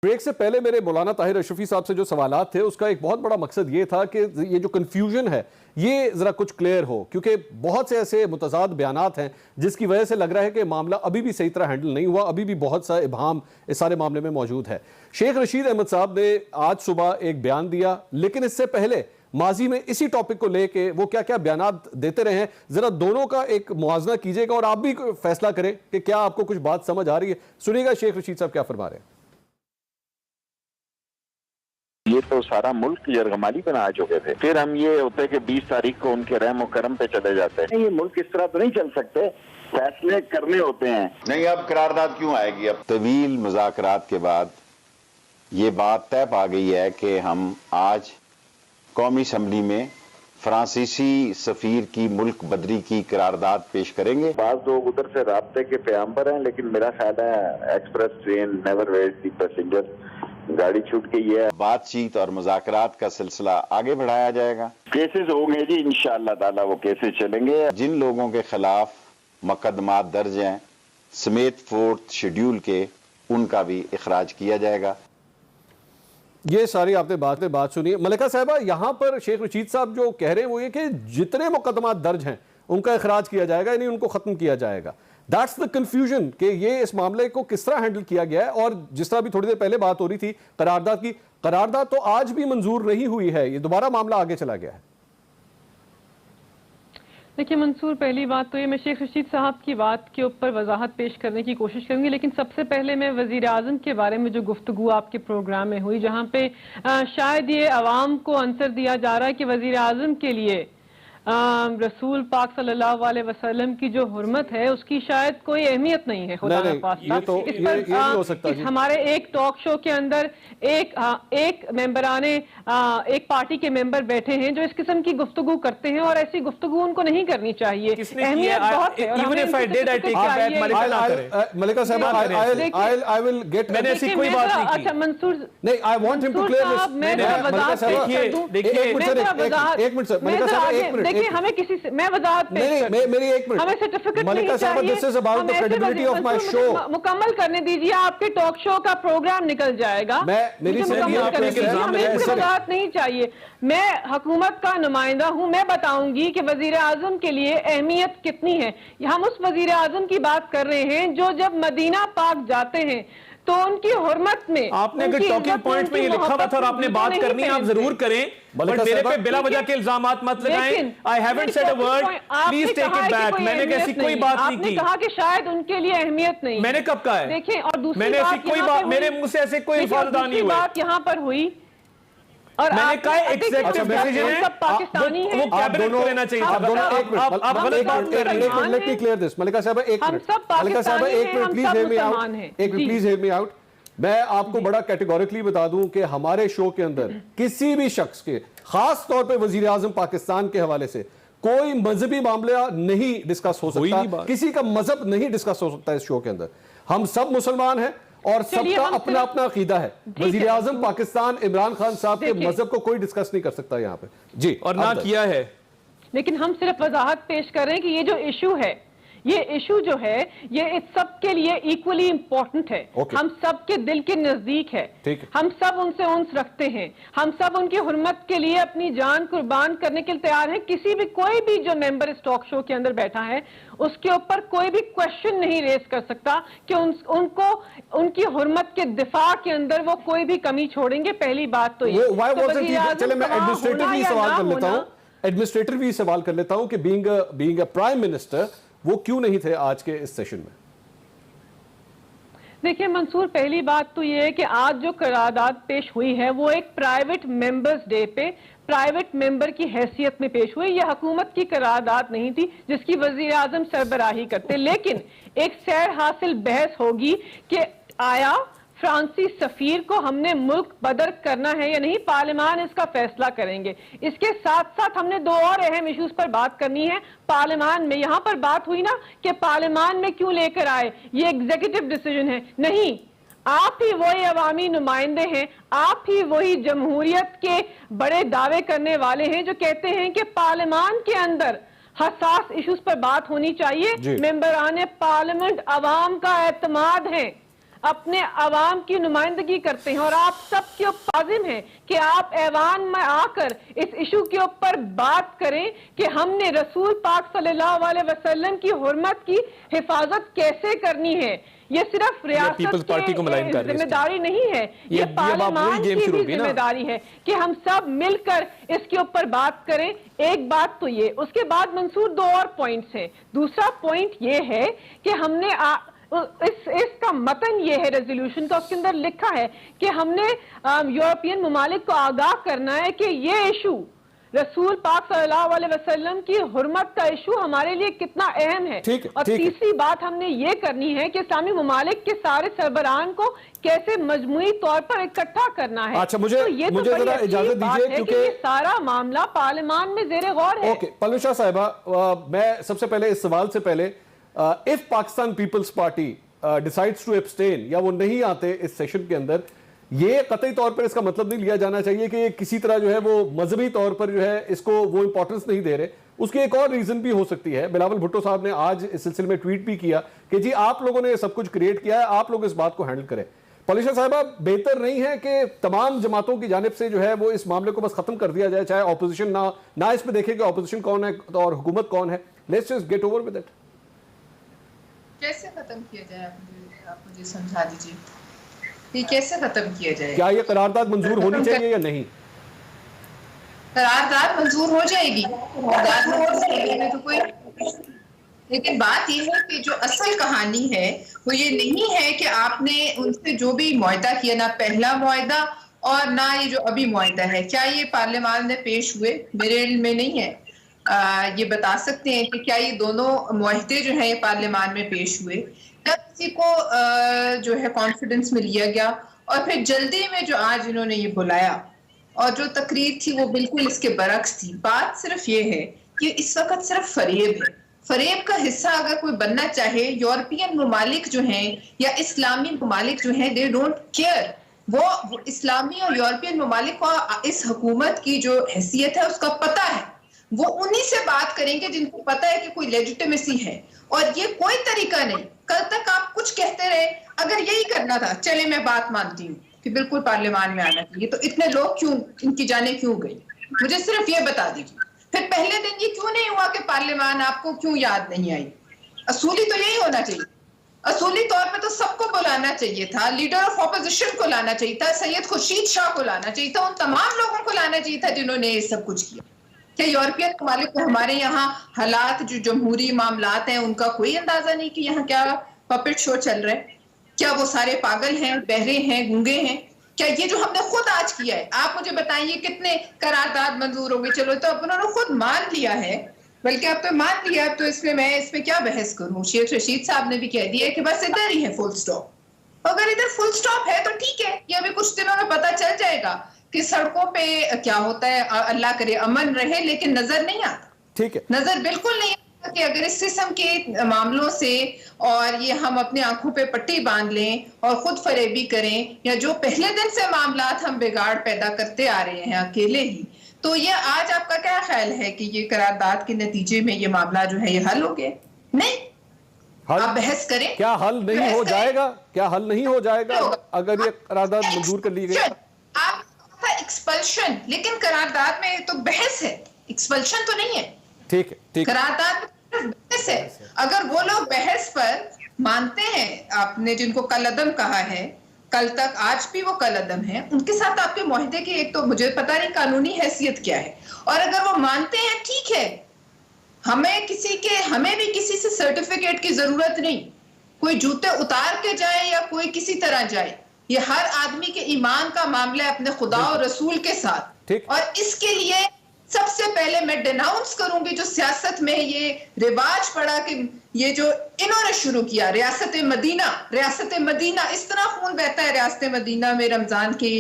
Break से पहले मेरे मौलाना ताहिर अशरफी साहब से जो सवालात थे उसका एक बहुत बड़ा मकसद ये था कि ये जो कन्फ्यूजन है ये ज़रा कुछ क्लियर हो, क्योंकि बहुत से ऐसे मुतज़ाद बयानात हैं जिसकी वजह से लग रहा है कि मामला अभी भी सही तरह हैंडल नहीं हुआ, अभी भी बहुत सा इबहाम इस सारे मामले में मौजूद है। शेख रशीद अहमद साहब ने आज सुबह एक बयान दिया, लेकिन इससे पहले माजी में इसी टॉपिक को लेके वो क्या क्या बयानात देते रहे हैं, जरा दोनों का एक मुआवजा कीजिएगा और आप भी फैसला करें कि क्या आपको कुछ बात समझ आ रही है। सुनिएगा शेख रशीद साहब क्या फरमा रहे हैं। ये तो सारा मुल्क यरगमाली बना चुके थे, फिर हम ये होते कि 20 तारीख को उनके रहम करम पे चले जाते हैं। ये मुल्क इस तरह तो नहीं चल सकते, फैसले करने होते हैं। नहीं, अब करारदाद क्यों आएगी? अब तवील मुज़ाकरात के बाद ये बात तय पा गई है कि हम आज कौमी असम्बली में फ्रांसीसी सफीर की मुल्क बदरी की करारदाद पेश करेंगे। बाज़ लोग उधर से राब्ते के पैगंबर हैं, लेकिन मेरा ख्याल है एक्सप्रेस ट्रेन नेवर वेट दी पैसेंजर, गाड़ी छूट गई है। बातचीत और मुज़ाकरात का सिलसिला आगे बढ़ाया जाएगा। केसेस होंगे जी, इंशाअल्लाह ताला वो केसेस चलेंगे। जिन लोगों के खिलाफ मुकदमात दर्ज हैं समेत 4th शेड्यूल के, उनका भी इखराज किया जाएगा। ये सारी आपने बात सुनी। मलिका साहिबा, यहाँ पर शेख रशीद साहब जो कह रहे हैं वो ये कि जितने मुकदमात दर्ज हैं उनका इखराज किया जाएगा, यानी उनको खत्म किया जाएगा। दैट्स द कंफ्यूजन कि ये इस मामले को किस तरह हैंडल किया गया है। और जिस तरह भी थोड़ी देर पहले बात हो रही थी करारदाद की, करारदाद तो आज भी मंजूर नहीं हुई है, ये दोबारा मामला आगे चला गया है। देखिए मंसूर, पहली बात तो ये मैं शेख रशीद साहब की बात के ऊपर वजाहत पेश करने की कोशिश करूंगी, लेकिन सबसे पहले मैं वजीर आजम के बारे में जो गुफ्तगू आपके प्रोग्राम में हुई, जहां पे शायद ये अवाम को आंसर दिया जा रहा है कि वजीर आजम के लिए रसूल पाक सल्लल्लाहु अलैहि वसल्लम की जो हुर्मत है उसकी शायद कोई अहमियत नहीं है। खुदा ना खास्ता ये हो सकता है। हमारे एक टॉक शो के अंदर एक मेंबराने एक पार्टी के मेंबर बैठे हैं जो इस किस्म की गुफ्तगू करते हैं, और ऐसी गुफ्तगू उनको नहीं करनी चाहिए। अहमियत बहुत है। मलिका साहब, आई विल गेट, मैंने ऐसी कोई बात नहीं की। अच्छा मंसूर, नहीं, I want him to clear this. एक मिनट सर, मलिका साहब एक मिनट, देखिए हमें किसी से मैं वजाहत मेरी एक मिनट, हमें सर्टिफिकेट मलिका साहब, this is about the credibility of my show. मुकम्मल करने दीजिए, आपके टॉक शो का प्रोग्राम निकल जाएगा। मेरी वजाहत नहीं चाहिए। मैं हुकूमत का नुमाइंदा हूं, मैं बताऊंगी कि वजीर आजम के लिए अहमियत कितनी है। हम उस वजीर आजम की बात कर रहे हैं जो जब मदीना पाक जाते हैं तो उनकी हुर्मत में, आपने अगर टॉकिंग पॉइंट में ये लिखा हुआ था और आपने बात करनी है आप जरूर करें, बट मेरे पे बिला वजह के इल्जामात मत लगाएं। I haven't said a word, please take it back. मैंने ऐसी कोई बात नहीं की। आपने कहा कि शायद उनके लिए अहमियत नहीं। मैंने कब कहा है? देखिए, और दूसरी मैंने ऐसी कोई बात, मेरे मुंह से ऐसे कोई अल्फाज नहीं हुए। बात यहाँ पर हुई और मैंने कहा एग्जीक्यूटिव डिसीजन है, पाकिस्तानी है, वो कैबिनेट को लेना चाहिए था। आप गलत बात कर रही हैं। Let me clear this. Malika साहब एक मिनट, मलिका साहब एक minute, please hear me out, एक minute please hear me out. मैं आपको बड़ा कैटेगोरिकली बता दूं कि हमारे शो के अंदर किसी भी शख्स के, खास तौर पे वजीर आजम पाकिस्तान के हवाले से कोई मजहबी मामला नहीं डिस्कस हो सकता, किसी का मजहब नहीं डिस्कस हो सकता इस शो के अंदर। हम सब मुसलमान हैं और सबका अपना अपना अकीदा है। वजीर आजम पाकिस्तान इमरान खान साहब के मजहब को कोई डिस्कस नहीं कर सकता यहाँ पे जी, और ना किया है। लेकिन हम सिर्फ वजाहत पेश कर रहे हैं कि ये जो इशू है, ये इशू जो है ये इस सब के लिए इक्वली इंपॉर्टेंट है। हम सब के दिल के नजदीक है। हम सब उनसे उन्स रखते हैं। हम सब उनकी हुर्मत के लिए अपनी जान कुर्बान करने के लिए तैयार हैं। किसी भी कोई भी जो मेंबर इस टॉक शो के अंदर बैठा है उसके ऊपर कोई भी क्वेश्चन नहीं रेज कर सकता कि उनको उनकी हुर्मत के दिफा के अंदर वो कोई भी कमी छोड़ेंगे। पहली बात तो ये। चले मैं एडमिनिस्ट्रेटिवली सवाल कर लेता हूँ, एडमिनिस्ट्रेटिवली सवाल कर लेता हूँ कि बीइंग अ प्राइम मिनिस्टर वो क्यों नहीं थे आज के इस सेशन में? देखिए मंसूर, पहली बात तो ये है कि आज जो करारदाद पेश हुई है वो एक प्राइवेट मेंबर्स डे पे प्राइवेट मेंबर की हैसियत में पेश हुई। यह हुकूमत की करारदाद नहीं थी जिसकी वजीर आजम सरबराही करते। लेकिन एक सैर हासिल बहस होगी कि आया फ्रांसी सफीर को हमने मुल्क बदर करना है या नहीं, पार्लियामान इसका फैसला करेंगे। इसके साथ साथ हमने दो और अहम इश्यूज पर बात करनी है पार्लियामान में। यहां पर बात हुई ना कि पार्लियामान में क्यों लेकर आए, ये एग्जीक्यूटिव डिसीजन है। नहीं, आप ही वही अवामी नुमाइंदे हैं, आप ही वही जमहूरियत के बड़े दावे करने वाले हैं जो कहते हैं कि पार्लियामान के अंदर हसास इश्यूज पर बात होनी चाहिए। मेंबरान पार्लियामेंट अवाम का एतमाद है, اپنے عوام کی نمائندگی کرتے ہیں اور آپ سب کے اوپر لازم ہے کہ آپ ایوان میں آ کر اس ایشو کے اوپر بات کریں کہ ہم نے رسول پاک صلی اللہ علیہ وسلم کی حرمت کی حفاظت کیسے کرنی ہے. یہ صرف ریاست کی ذمہ داری نہیں ہے, یہ پارلیمان کی بھی ذمہ داری ہے کہ ہم سب مل کر اس کے اوپر بات کریں. ایک بات تو یہ, اس کے بعد منصور 2 اور پوائنٹس ہیں. دوسرا پوائنٹ یہ ہے کہ ہم نے اس کا متن یہ ہے ریزولوشن کا, اس کے اندر لکھا ہے کہ ہم نے یورپین ممالک کو آگاہ کرنا ہے کہ یہ ایشو رسول پاک صلی اللہ علیہ وسلم کی حرمت کا ایشو ہمارے لیے کتنا اہم ہے. اور تیسری بات ہم نے یہ کرنی ہے کہ اسلامی ممالک کے سارے سربراہان کو کیسے مجموعی طور پر اکٹھا کرنا ہے. اچھا, مجھے ذرا اجازت دیجیے کیونکہ یہ سارا معاملہ پارلیمان میں زیر غور ہے. اوکے پلوی شاہ صاحبہ, میں سب سے پہلے اس سوال سے پہلے if Pakistan Peoples Party decides to abstain یا وہ نہیں آتے اس سیشن کے اندر, یہ قطعی طور پر اس کا مطلب نہیں لیا جانا چاہیے کہ کسی طرح جو ہے وہ مذہبی طور پر جو ہے اس کو وہ امپورٹنس نہیں دے رہے. اس کی ایک اور ریزن بھی ہو سکتی ہے. بلاول بھٹو صاحب نے آج اس سلسلے میں ٹویٹ بھی کیا کہ جی آپ لوگوں نے سب کچھ کریٹ کیا ہے, آپ لوگ اس بات کو ہینڈل کریں. پالیشا صاحبہ, بہتر نہیں ہے کہ تمام جماعتوں کی جانب سے جو ہے وہ اس معاملے کو بس ختم کر دیا جائے, چاہے اپوزیشن نہ اس پہ دیکھے کہ اپوزیشن کون ہے اور حکومت کون ہے. Let's just get over with it. کیسے ختم کیا جائے, آپ مجھے سمجھا دیجیے, یہ کیسے ختم کیا جائے؟ کیا یہ قرارداد منظور ہونی چاہیے یا نہیں؟ قرارداد منظور ہو جائے گی, قرارداد منظور ہونے میں تو کوئی, لیکن بات یہ ہے کہ جو اصل کہانی ہے وہ یہ نہیں ہے کہ آپ نے ان سے جو بھی معاہدہ کیا, نہ پہلا معاہدہ اور نہ یہ جو ابھی معاہدہ ہے, کیا یہ پارلیمان میں پیش ہوئے؟ میرے علم میں نہیں ہے. یہ بتا سکتے ہیں کہ کیا یہ دونوں معاہدے جو ہیں یہ پارلیمان میں پیش ہوئے, یا کسی کو جو ہے کانفیڈنس میں لیا گیا اور پھر جلدی میں جو آج انہوں نے یہ بلایا اور جو تقریر تھی وہ بالکل اس کے برعکس تھی. بات صرف یہ ہے کہ اس وقت صرف فریب ہے. فریب کا حصہ اگر کوئی بننا چاہے, یورپین ممالک جو ہیں یا اسلامی ممالک جو ہیں, دے ڈونٹ کیئر. وہ اسلامی اور یورپین ممالک کو اس حکومت کی جو حیثیت ہے اس کا پتہ ہے. وہ انہی سے بات کریں گے جن کو پتہ ہے کہ کوئی لیجیٹیمیسی ہے, اور یہ کوئی طریقہ نہیں. کل تک آپ کچھ کہتے رہے, اگر یہی کرنا تھا, چلے میں بات مانتی ہوں کہ بالکل پارلیمان میں آنا چاہیے, تو اتنے لوگ کیوں, ان کی جانیں کیوں گئی؟ مجھے صرف یہ بتا دیجیے. پھر پہلے دن یہ کیوں نہیں ہوا کہ پارلیمان آپ کو کیوں یاد نہیں آئی؟ اصولی تو یہی ہونا چاہیے. اصولی طور پہ تو سب کو بلانا چاہیے تھا, لیڈر آف اپوزیشن کو لانا چاہیے تھا, سید خورشید شاہ کو لانا چاہیے تھا, ان تمام لوگوں کو لانا چاہیے تھا جنہوں نے یہ سب کچھ کیا. کہ یورپین ممالک کو ہمارے یہاں حالات جو جمہوری معاملات ہیں ان کا کوئی اندازہ نہیں کہ یہاں کیا پپٹ شو چل رہا ہے؟ کیا وہ سارے پاگل ہیں, بہرے ہیں, گونگے ہیں؟ کیا یہ جو ہم نے خود آج کیا ہے, آپ مجھے بتائیے کتنے قرارداد منظور ہو گئے؟ چلو تو اب انہوں نے خود مان لیا ہے, بلکہ اب تو مان لیا, تو اس میں اس پہ کیا بحث کروں؟ شیخ رشید صاحب نے بھی کہہ دیا کہ بس ادھر ہی ہے فل سٹاپ. اگر ادھر فل سٹاپ ہے تو ٹھیک ہے, یہ ابھی کچھ دنوں میں پتہ چل جائے گا کہ سڑکوں پہ کیا ہوتا ہے. اللہ کرے امن رہے, لیکن نظر نہیں آتا. ٹھیک ہے, نظر بالکل نہیں آتا کہ اگر اس قسم کے معاملوں سے اور یہ ہم اپنی آنکھوں پہ پٹی باندھ لیں اور خود فریبی کریں, یا جو پہلے دن سے معاملات ہم بگاڑ پیدا کرتے آ رہے ہیں اکیلے ہی, تو یہ آج آپ کا کیا خیال ہے کہ یہ قرارداد کے نتیجے میں یہ معاملہ جو ہے یہ حل ہو گیا؟ نہیں. آپ بحث کریں. کیا حل نہیں ہو جائے گا؟ کیا حل نہیں ہو جائے گا اگر یہ قرارداد منظور کر لی گئی؟ آپ ایکسپلشن, لیکن قرارداد میں تو بحث ہے, ایکسپلشن تو نہیں ہے. ٹھیک ہے, قرارداد میں بحث ہے. اگر وہ لوگ بحث پر مانتے ہیں, آپ نے جن کو کل عدم کہا ہے, کل تک آج بھی وہ کل عدم ہیں, ان کے ساتھ آپ کے معاہدے کی ایک تو مجھے پتہ نہیں قانونی حیثیت کیا ہے, اور اگر وہ مانتے ہیں ٹھیک ہے, ہمیں بھی کسی سے سرٹیفکیٹ کی ضرورت نہیں. کوئی جوتے اتار کے جائے یا کوئی کسی طرح جائے, یہ ہر آدمی کے ایمان کا معاملہ ہے اپنے خدا اور رسول کے ساتھ. اور اس کے لیے سب سے پہلے میں ڈیناؤنس کروں گی جو سیاست میں یہ رواج پڑا کہ یہ جو انہوں نے شروع کیا, ریاست مدینہ, اس طرح خون بہتا ہے ریاست مدینہ میں رمضان کے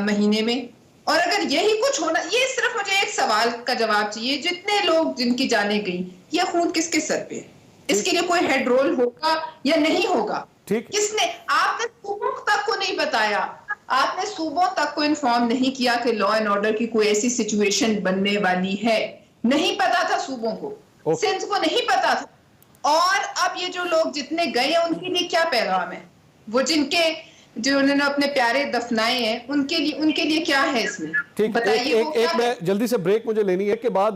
مہینے میں. اور اگر یہی کچھ ہونا, یہ صرف مجھے ایک سوال کا جواب چاہیے, جتنے لوگ جن کی جانیں گئی, یہ خون کس کے سر پہ ہے؟ اس کے لیے کوئی ہیڈ رول ہوگا یا نہیں ہوگا؟ کس نے؟ آپ نے صوبوں تک کو نہیں بتایا, آپ نے صوبوں تک کو انفارم نہیں کیا کہ لا اینڈ آرڈر کی کوئی ایسی سچویشن بننے والی ہے. نہیں پتا تھا صوبوں کو, سندھ کو نہیں پتا تھا. اور اب یہ جو لوگ جتنے گئے ہیں ان کے لیے کیا پیغام ہے؟ वो जो उन्होंने अपने प्यारे दफनाए हैं उनके लिए क्या है इसमें? ठीक, बताइए। एक मैं जल्दी से ब्रेक मुझे लेनी है के बाद